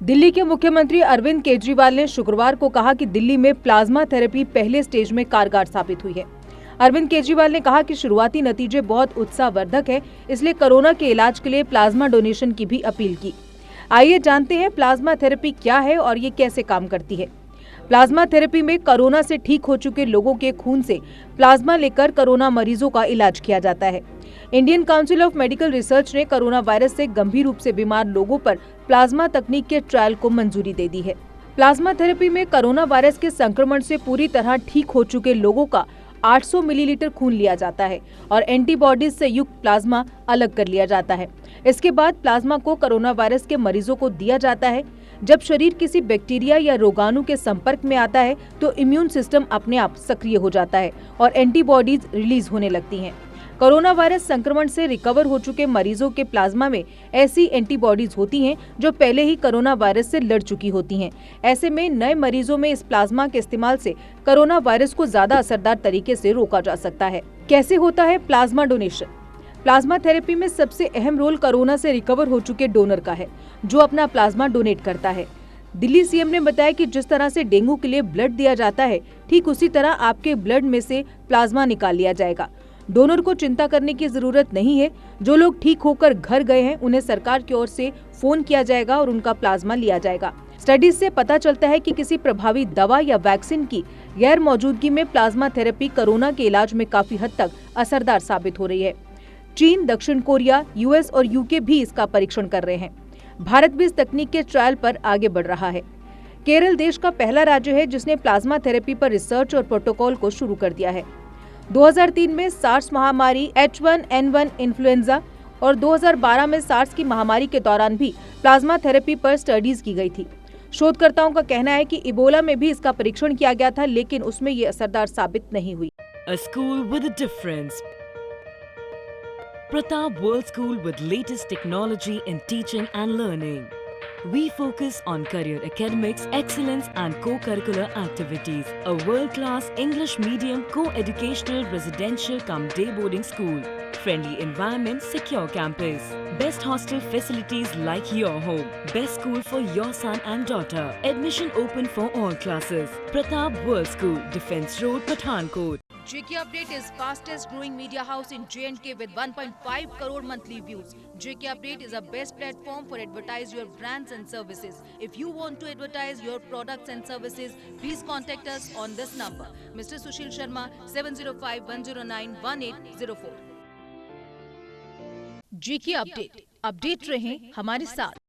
दिल्ली के मुख्यमंत्री अरविंद केजरीवाल ने शुक्रवार को कहा कि दिल्ली में प्लाज्मा थेरेपी पहले स्टेज में कारगर साबित हुई है। अरविंद केजरीवाल ने कहा कि शुरुआती नतीजे बहुत उत्साहवर्धक है, इसलिए कोरोना के इलाज के लिए प्लाज्मा डोनेशन की भी अपील की। आइए जानते हैं प्लाज्मा थेरेपी क्या है और ये कैसे काम करती है। प्लाज्मा थेरेपी में कोरोना से ठीक हो चुके लोगों के खून से प्लाज्मा लेकर कोरोना मरीजों का इलाज किया जाता है। Indian council of medical research ने कोरोना वायरस से गंभीर रूप से बीमार लोगों पर प्लाज्मा तकनीक के ट्रायल को मंजूरी दे दी है। प्लाज्मा थेरेपी में कोरोना वायरस के संक्रमण से पूरी तरह ठीक हो चुके लोगों का 800 मिलीलीटर खून लिया जाता है और एंटीबॉडीज से युक्त प्लाज्मा अलग कर लिया जाता है। इसके बाद प्लाज्मा को कोरोना वायरस के मरीजों को दिया जाता है। जब शरीर किसी बैक्टीरिया या रोगाणु के संपर्क में आता है तो इम्यून सिस्टम अपने आप सक्रिय हो जाता है और एंटीबॉडीज रिलीज होने लगती हैं। कोरोना वायरस संक्रमण से रिकवर हो चुके मरीजों के प्लाज्मा में ऐसी एंटीबॉडीज होती हैं जो पहले ही कोरोना वायरस से लड़ चुकी होती हैं। ऐसे में नए मरीजों में इस प्लाज्मा के इस्तेमाल से कोरोना वायरस को ज्यादा असरदार तरीके से रोका जा सकता है। कैसे होता है प्लाज्मा डोनेशन? प्लाज्मा थेरेपी में सबसे अहम रोल कोरोना से रिकवर हो चुके डोनर का है, जो अपना प्लाज्मा डोनेट करता है। दिल्ली सीएम ने बताया कि जिस तरह से डेंगू के लिए ब्लड दिया जाता है, ठीक उसी तरह आपके ब्लड में से प्लाज्मा निकाल लिया जाएगा। डोनर को चिंता करने की जरूरत नहीं है। जो लोग ठीक होकर घर गए हैं, उन्हें सरकार की ओर से फोन किया जाएगा और उनका प्लाज्मा लिया जाएगा। स्टडीज से पता चलता है कि किसी प्रभावी दवा या वैक्सीन की गैर मौजूदगी में प्लाज्मा थेरेपी कोरोना के इलाज में काफी हद तक असरदार साबित हो रही है। चीन, दक्षिण कोरिया, यूएस और यूके भी इसका परीक्षण कर रहे हैं। भारत भी इस तकनीक के ट्रायल पर आगे बढ़ रहा है। केरल देश का पहला राज्य है जिसने प्लाज्मा थेरेपी पर रिसर्च और प्रोटोकॉल को शुरू कर दिया है। 2003 में सार्स महामारी, H1N1 इन्फ्लुएंजा और 2012 में सार्स की महामारी के दौरान भी प्लाज्मा थेरेपी पर स्टडीज की गई थी। शोधकर्ताओं का कहना है कि इबोला में भी इसका परीक्षण किया गया था, लेकिन उसमें ये असरदार साबित नहीं हुई। A school with a difference. Pratap World School with latest technology in teaching and learning. We focus on career academics, excellence and co-curricular activities. A world-class English medium co-educational residential cum day boarding school. Friendly environment, secure campus. Best hostel facilities like your home. Best school for your son and daughter. Admission open for all classes. Pratap World School, Defence Road, Pathankot. JK Update is fastest growing media house in J&K with 1.5 crore monthly views. JK Update is a best platform for advertise your brands and services. If you want to advertise your products and services, please contact us on this number. Mr. Sushil Sharma, 705-109-1804. JK Update. Update रहें हमारे साथ।